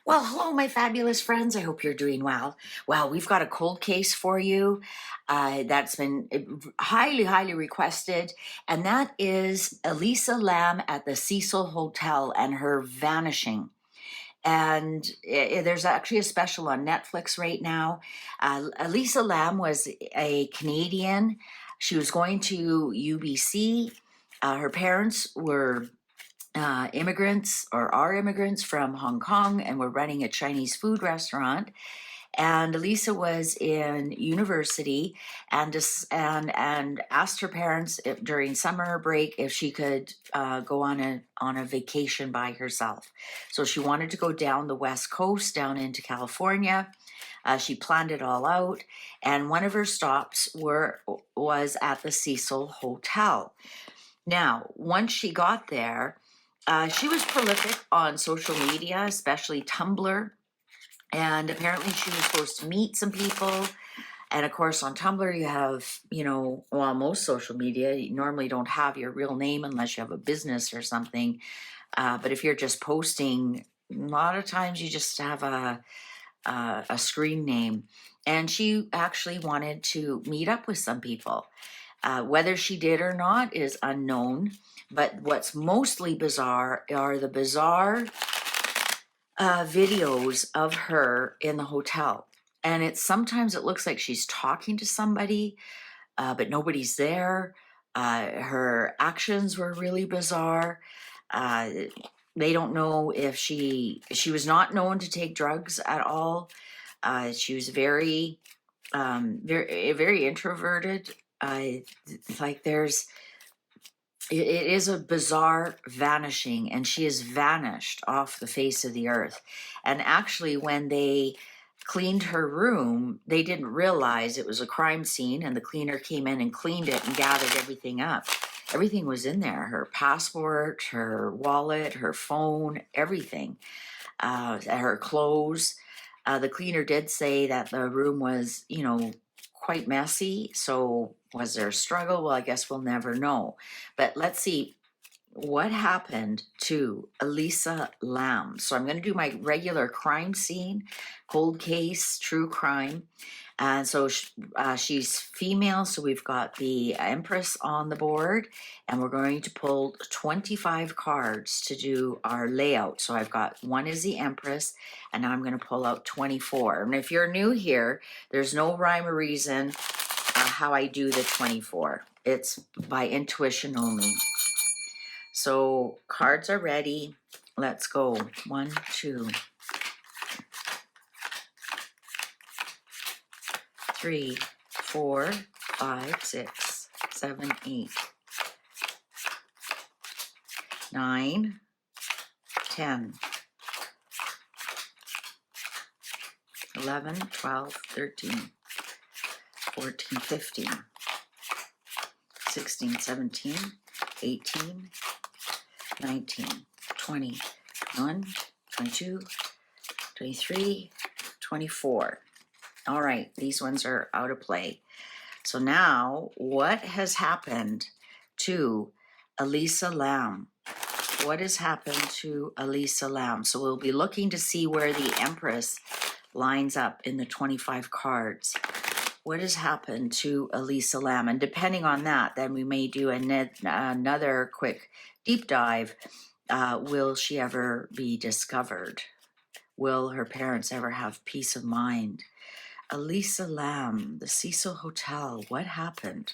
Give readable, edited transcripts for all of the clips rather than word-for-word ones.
Well, hello, my fabulous friends. I hope you're doing well. Well, we've got a cold case for you that's been highly, highly requested, and that is Elisa Lam at the Cecil Hotel and her vanishing. And there's actually a special on Netflix right now. Elisa Lam was a Canadian. She was going to UBC. Her parents were immigrants or are immigrants from Hong Kong, and we're running a Chinese food restaurant. And Elisa was in university and asked her parents during summer break if she could go on a vacation by herself. So she wanted to go down the West Coast, down into California. She planned it all out, and one of her stops was at the Cecil Hotel. Now, once she got there, she was prolific on social media, especially Tumblr. And apparently she was supposed to meet some people. And of course, on Tumblr, you have, well, most social media, you normally don't have your real name unless you have a business or something. But if you're just posting, a lot of times you just have a screen name. And she actually wanted to meet up with some people. Whether she did or not is unknown. But what's mostly bizarre are the bizarre videos of her in the hotel. And sometimes it looks like she's talking to somebody, but nobody's there. Her actions were really bizarre. They don't know if she was not known to take drugs at all. She was very, very introverted. Like it is a bizarre vanishing, and she has vanished off the face of the earth. And actually, when they cleaned her room, they didn't realize it was a crime scene, and the cleaner came in and cleaned it and gathered everything up. Everything was in there: her passport, her wallet, her phone, everything, her clothes. The cleaner did say that the room was, quite messy. So was there a struggle? Well, I guess we'll never know. But let's see what happened to Elisa Lam. So I'm going to do my regular crime scene, cold case, true crime. And so she's female, so we've got the Empress on the board, and we're going to pull 25 cards to do our layout. So I've got one is the Empress, and now I'm going to pull out 24. And if you're new here, there's no rhyme or reason how I do the 24. It's by intuition only. So cards are ready. Let's go. 1, 2, 3, 4, 5, 6, 7, 8, 9, 10, 11, 12, 13, 14, 15, 16, 17, 18, 19, 20, 21, 22, 23, 24. All right, these ones are out of play. So now, what has happened to Elisa Lam? What has happened to Elisa Lam? So we'll be looking to see where the Empress lines up in the 25 cards. What has happened to Elisa Lam? And depending on that, then we may do another quick deep dive. Will she ever be discovered? Will her parents ever have peace of mind? Elisa Lam, the Cecil Hotel, what happened?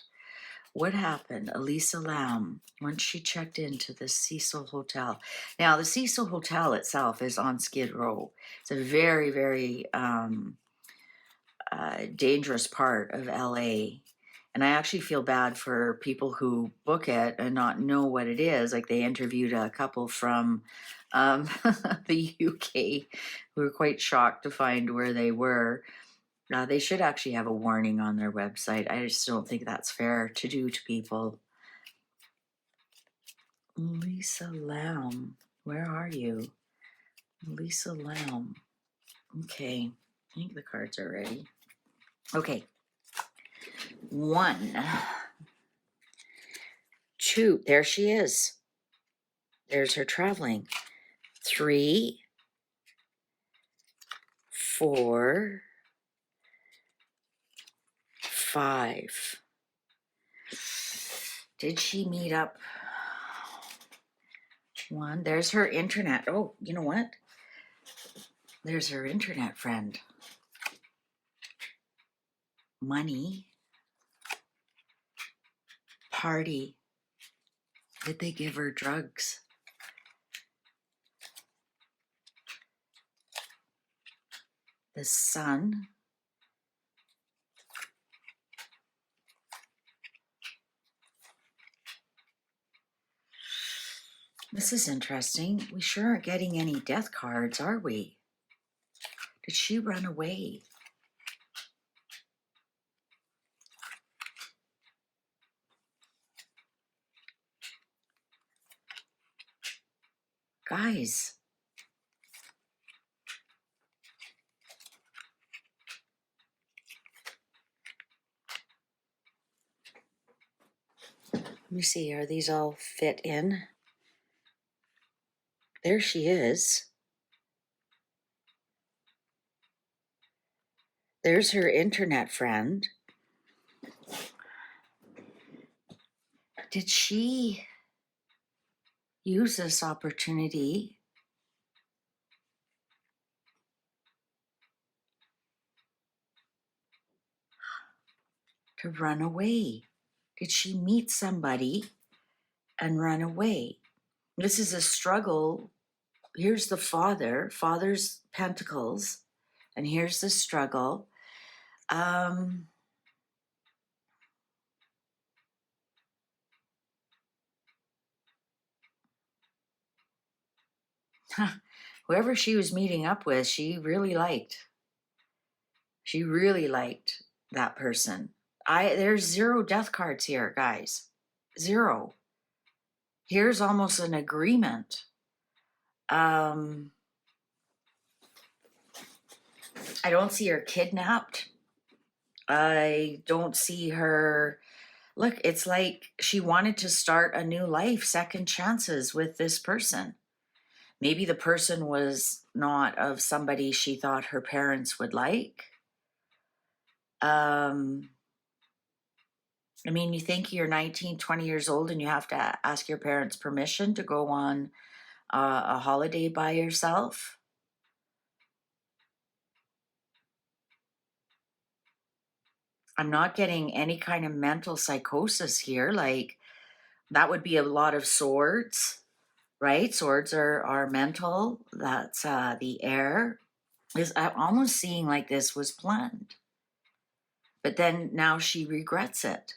What happened? Elisa Lam, once she checked into the Cecil Hotel. Now, the Cecil Hotel itself is on Skid Row. It's a very, very dangerous part of LA. And I actually feel bad for people who book it and not know what it is. Like, they interviewed a couple from the UK who were quite shocked to find where they were. They should actually have a warning on their website. I just don't think that's fair to do to people. Elisa Lam, where are you? Elisa Lam. Okay, I think the cards are ready. Okay. 1, 2, there she is. There's her traveling. 3, 4, 5. Did she meet up? 1. There's her internet. Oh, you know what? There's her internet friend. Money. Party. Did they give her drugs? The Sun. This is interesting. We sure aren't getting any death cards, are we? Did she run away? Guys. Let me see, are these all fit in? There she is. There's her internet friend. Did she use this opportunity to run away? Did she meet somebody and run away? This is a struggle. Here's the father's pentacles, and here's the struggle. Whoever she was meeting up with, she really liked. She really liked that person. There's 0 death cards here, guys. 0. Here's almost an agreement. I don't see her kidnapped. I don't see her. Look, it's like she wanted to start a new life, second chances with this person. Maybe the person was not of somebody she thought her parents would like. I mean, you think you're 19, 20 years old and you have to ask your parents' permission to go on a holiday by yourself? I'm not getting any kind of mental psychosis here. Like, that would be a lot of swords, right? Swords are mental. That's the air. I'm almost seeing like this was planned. But then now she regrets it.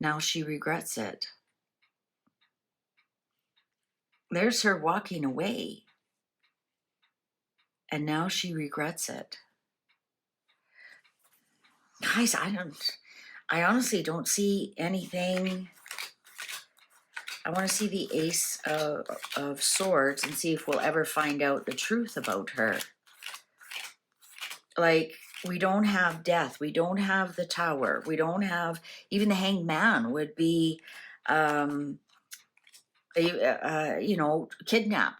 Now she regrets it. There's her walking away. And now she regrets it. Guys, I honestly don't see anything. I want to see the Ace of Swords and see if we'll ever find out the truth about her. Like, we don't have death. We don't have the Tower. We don't have, even the Hanged Man would be, kidnapped,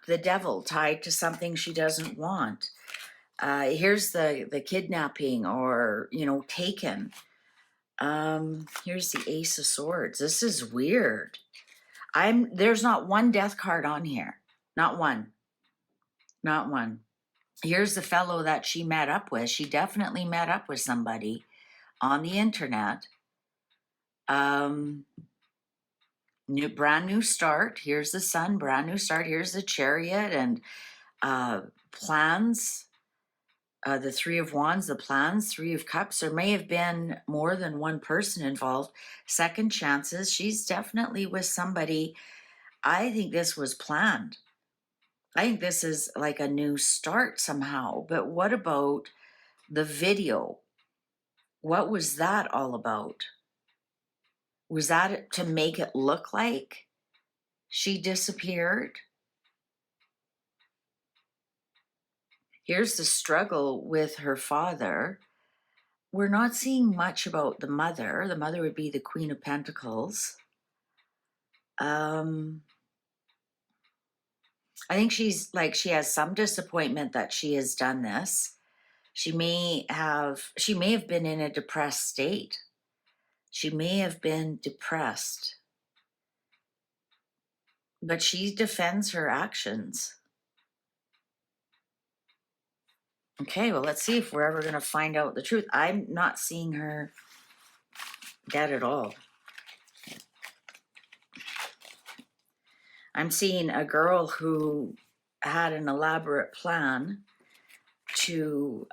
the devil, tied to something she doesn't want. Here's the kidnapping or, taken. Here's the Ace of Swords. This is weird. There's not one death card on here. Not one. Not one. Here's the fellow that she met up with. She definitely met up with somebody on the internet. Brand new start. Here's the Sun, brand new start. Here's the Chariot and plans. The 3 of Wands, the plans, 3 of Cups. There may have been more than one person involved. Second chances. She's definitely with somebody. I think this was planned. I think this is like a new start somehow. But what about the video? What was that all about? Was that to make it look like she disappeared? Here's the struggle with her father. We're not seeing much about the mother. The mother would be the Queen of Pentacles. I think she has some disappointment that she has done this. She may have been in a depressed state. She may have been depressed, but she defends her actions. Okay, well, let's see if we're ever going to find out the truth. I'm not seeing her dead at all. I'm seeing a girl who had an elaborate plan to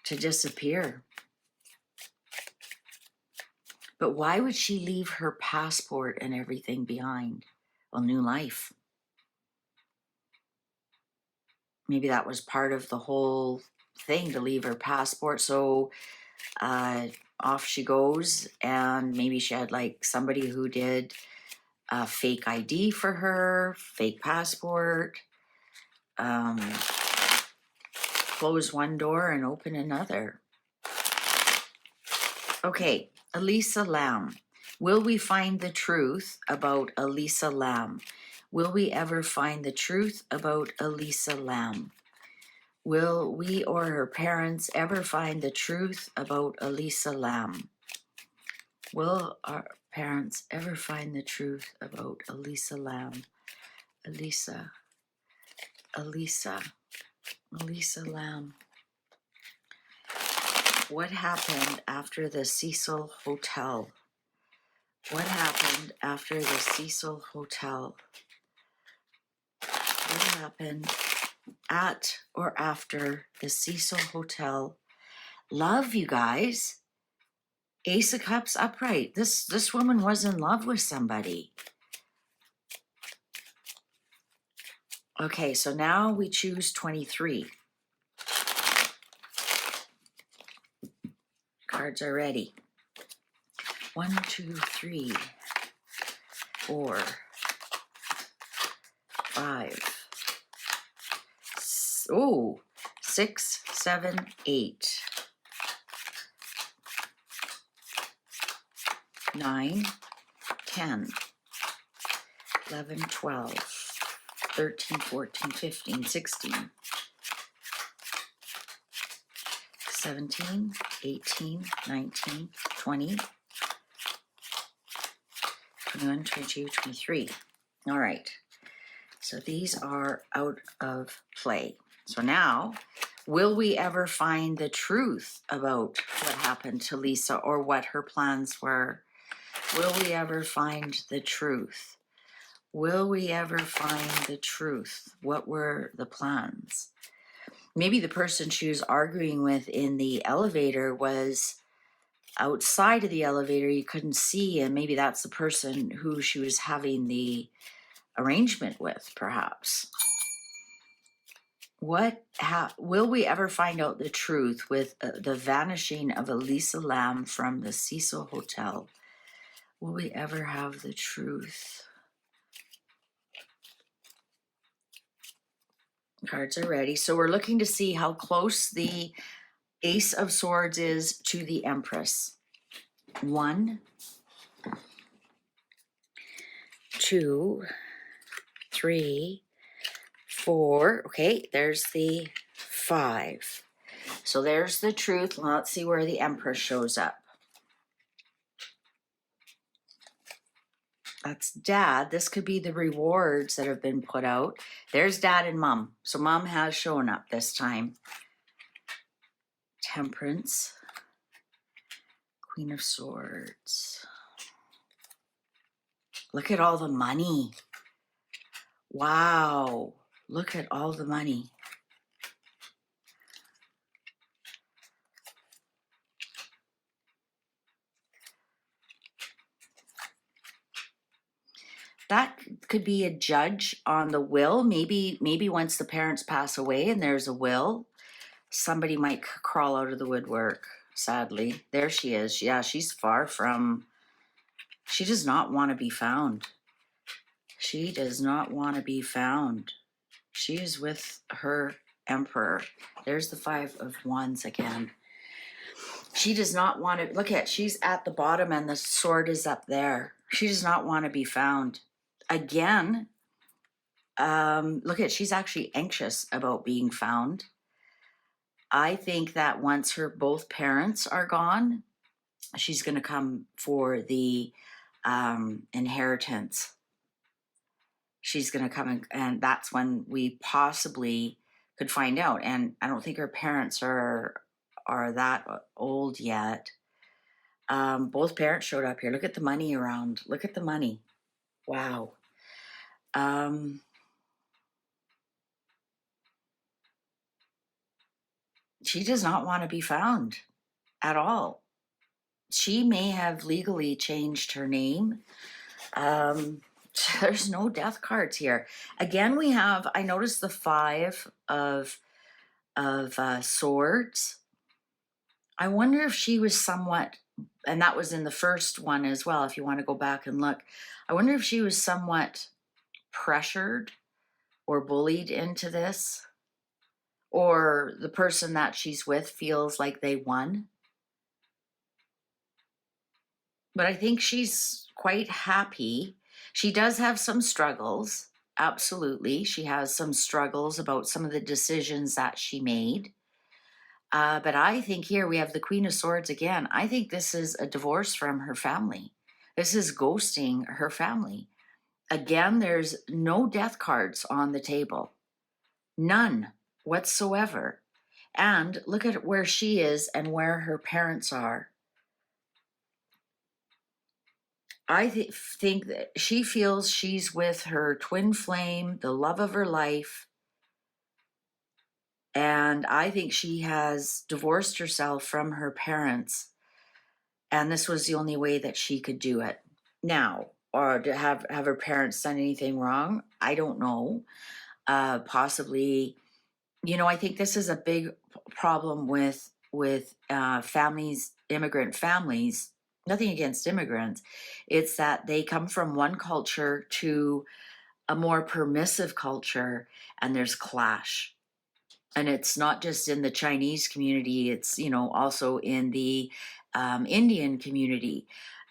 disappear. But why would she leave her passport and everything behind? Well, new life. Maybe that was part of the whole thing, to leave her passport. So off she goes, and maybe she had like somebody who did a fake ID for her, fake passport, close one door and open another. Okay, Elisa Lam. Will we find the truth about Elisa Lam? Will we ever find the truth about Elisa Lam? Will we or her parents ever find the truth about Elisa Lam? Will our parents ever find the truth about Elisa Lam? Elisa Lam. What happened after the Cecil Hotel? What happened after the Cecil Hotel? What happened at or after the Cecil Hotel? Love, you guys. Ace of Cups upright. This woman was in love with somebody. Okay, so now we choose 23. Cards are ready. 1, 2, 3, 4, 5. Oh, 6, 7, 8. 9, 10, 11, 12, 13, 14, 15, 16, 17, 18, 19, 20, 21, 22, 23. All right. So these are out of play. So now, will we ever find the truth about what happened to Lisa or what her plans were? Will we ever find the truth? Will we ever find the truth? What were the plans? Maybe the person she was arguing with in the elevator was outside of the elevator, you couldn't see, and maybe that's the person who she was having the arrangement with, perhaps. Will we ever find out the truth with the vanishing of Elisa Lam from the Cecil Hotel? Will we ever have the truth? Cards are ready. So we're looking to see how close the Ace of Swords is to the Empress. 1, 2, 3, 4. Okay, there's the 5. So there's the truth. Well, let's see where the Empress shows up. That's Dad. This could be the rewards that have been put out. There's Dad and Mom. So Mom has shown up this time. Temperance. Queen of Swords. Look at all the money. Wow. Look at all the money. That could be a judge on the will. Maybe once the parents pass away and there's a will, somebody might crawl out of the woodwork, sadly. There she is. Yeah, she's far from, she does not want to be found. She does not want to be found. She is with her Emperor. There's the 5 of Wands again. She does not want to, look at, she's at the bottom and the sword is up there. She does not want to be found. Again, Look at, she's actually anxious about being found. I think that once her both parents are gone, she's going to come for the inheritance. She's going to come and that's when we possibly could find out. And I don't think her parents are that old yet. Both parents showed up here. Look at the money around. Look at the money. Wow. She does not want to be found at all. She may have legally changed her name. There's no death cards here. Again, we have, I noticed the five of swords. I wonder if she was somewhat, and that was in the first one as well, if you want to go back and look. I wonder if she was somewhat pressured or bullied into this, or the person that she's with feels like they won. But I think she's quite happy. She does have some struggles. Absolutely. She has some struggles about some of the decisions that she made. But I think here we have the Queen of Swords again. I think this is a divorce from her family. This is ghosting her family. Again, there's no death cards on the table. None whatsoever. And look at where she is and where her parents are. I think that she feels she's with her twin flame, the love of her life. And I think she has divorced herself from her parents. And this was the only way that she could do it. Now, or to have her parents done anything wrong? I don't know. Possibly, I think this is a big problem with families, immigrant families. Nothing against immigrants. It's that they come from one culture to a more permissive culture, and there's clash. And it's not just in the Chinese community, it's, also in the Indian community.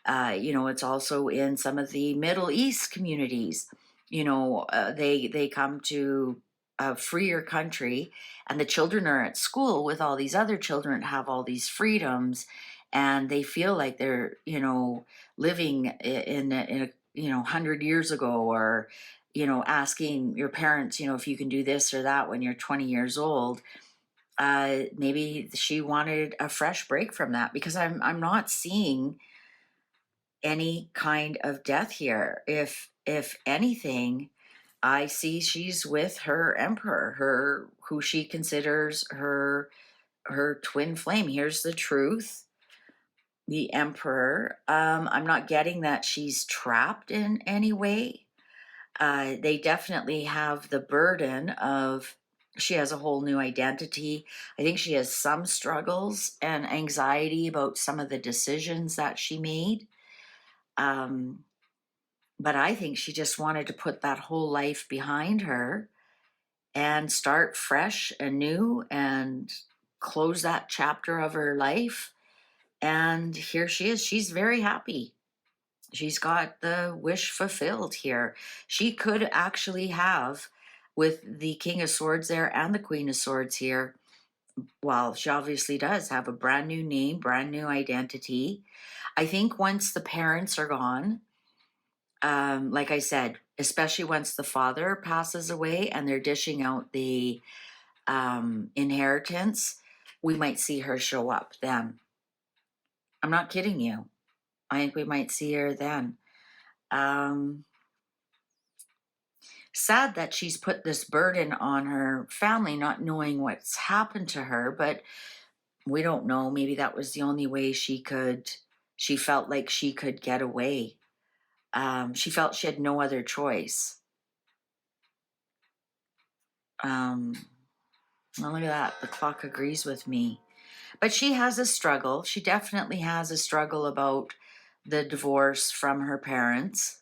It's also in some of the Middle East communities. They come to a freer country, and the children are at school with all these other children, have all these freedoms, and they feel like they're, living in a 100 years ago, or asking your parents, if you can do this or that when you're 20 years old. Maybe she wanted a fresh break from that, because I'm not seeing any kind of death here. If anything, I see she's with her emperor, who she considers her twin flame. Here's the truth. The emperor. I'm not getting that she's trapped in any way. They definitely have the burden of, she has a whole new identity. I think she has some struggles and anxiety about some of the decisions that she made. But I think she just wanted to put that whole life behind her and start fresh and new and close that chapter of her life. And here she is. She's very happy. She's got the wish fulfilled here. She could actually have, with the King of Swords there and the Queen of Swords here, well, she obviously does have a brand new name, brand new identity. I think once the parents are gone, like I said, especially once the father passes away and they're dishing out the inheritance, we might see her show up then. I'm not kidding you. I think we might see her then. Sad that she's put this burden on her family, not knowing what's happened to her, but we don't know. Maybe that was the only way she felt like she could get away. She felt she had no other choice. Well, look at that. The clock agrees with me. But she has a struggle. She definitely has a struggle about the divorce from her parents.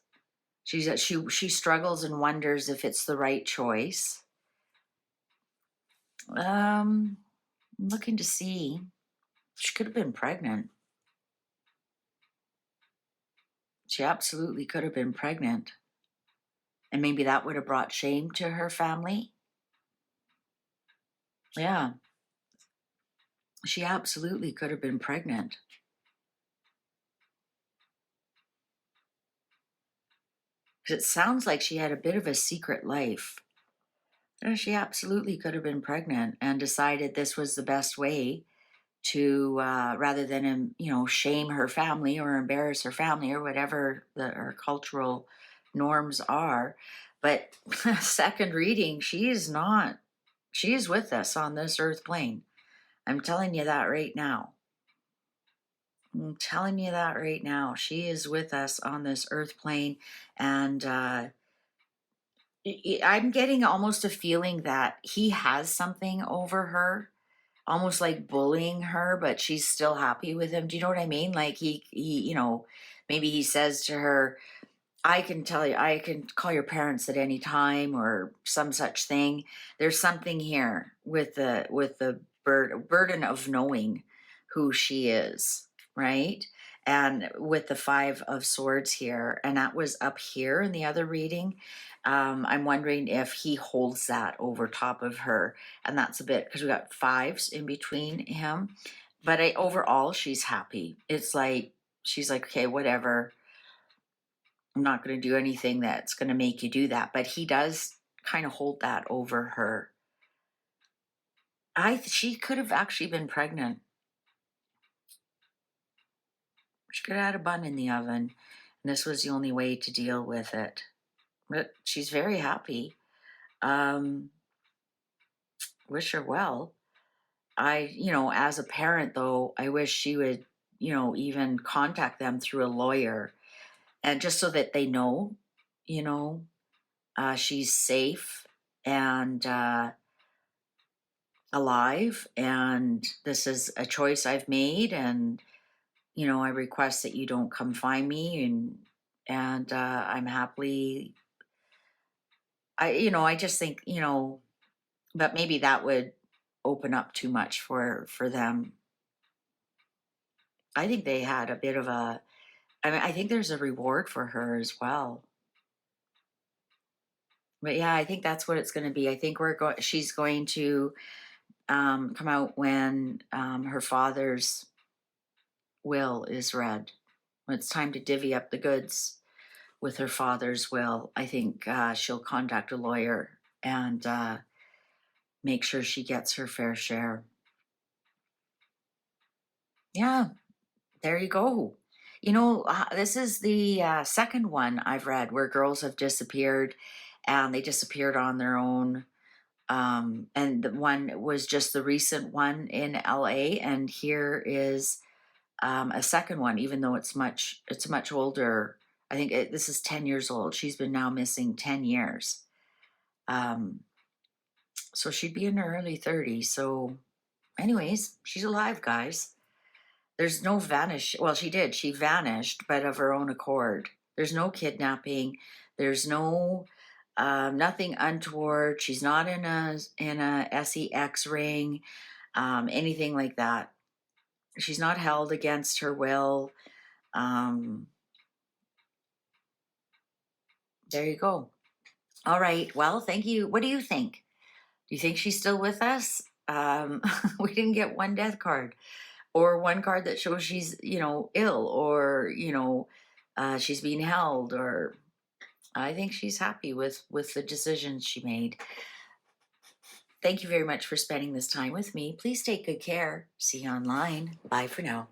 She struggles and wonders if it's the right choice. I'm looking to see. She could have been pregnant. She absolutely could have been pregnant. And maybe that would have brought shame to her family. Yeah, she absolutely could have been pregnant. Because it sounds like she had a bit of a secret life. Yeah, she absolutely could have been pregnant and decided this was the best way to, rather than, shame her family or embarrass her family or whatever her cultural norms are. But second reading, she is not, she is with us on this earth plane. I'm telling you that right now. I'm telling you that right now. She is with us on this earth plane. And I'm getting almost a feeling that he has something over her, almost like bullying her, but she's still happy with him. Do you know what I mean? Like maybe he says to her, I can tell you, I can call your parents at any time or some such thing. There's something here with the burden of knowing who she is, right? And with the Five of Swords here, and that was up here in the other reading. I'm wondering if he holds that over top of her, and that's a bit because we got fives in between him. But overall, she's happy. It's like she's like, okay, whatever. I'm not going to do anything that's going to make you do that. But he does kind of hold that over her. She could have actually been pregnant. She could have had a bun in the oven, and this was the only way to deal with it. But she's very happy. Um, Wish her well. As a parent though, I wish she would, even contact them through a lawyer, and just so that they know, you know, she's safe and alive, and this is a choice I've made, and I request that you don't come find me, and I'm happily. I just think, but maybe that would open up too much for them. I think they had a bit of a. I mean, I think there's a reward for her as well. But yeah, I think that's what it's going to be. I think she's going to come out when her father's will is read. When it's time to divvy up the goods with her father's will, I think she'll contact a lawyer and make sure she gets her fair share. Yeah, there you go. This is the second one I've read where girls have disappeared and they disappeared on their own. And the one was just the recent one in LA. And here is a second one, even though it's much older. I think this is 10 years old. She's been now missing 10 years. Um, so she'd be in her early 30s. So anyways, she's alive, guys. There's no vanish. Well, she vanished, but of her own accord. There's no kidnapping. There's no nothing untoward. She's not in a sex ring, anything like that. She's not held against her will. There you go. All right. Well, thank you. What do you think? Do you think she's still with us? We didn't get one death card or one card that shows she's, ill or, she's being held, or I think she's happy with the decisions she made. Thank you very much for spending this time with me. Please take good care. See you online. Bye for now.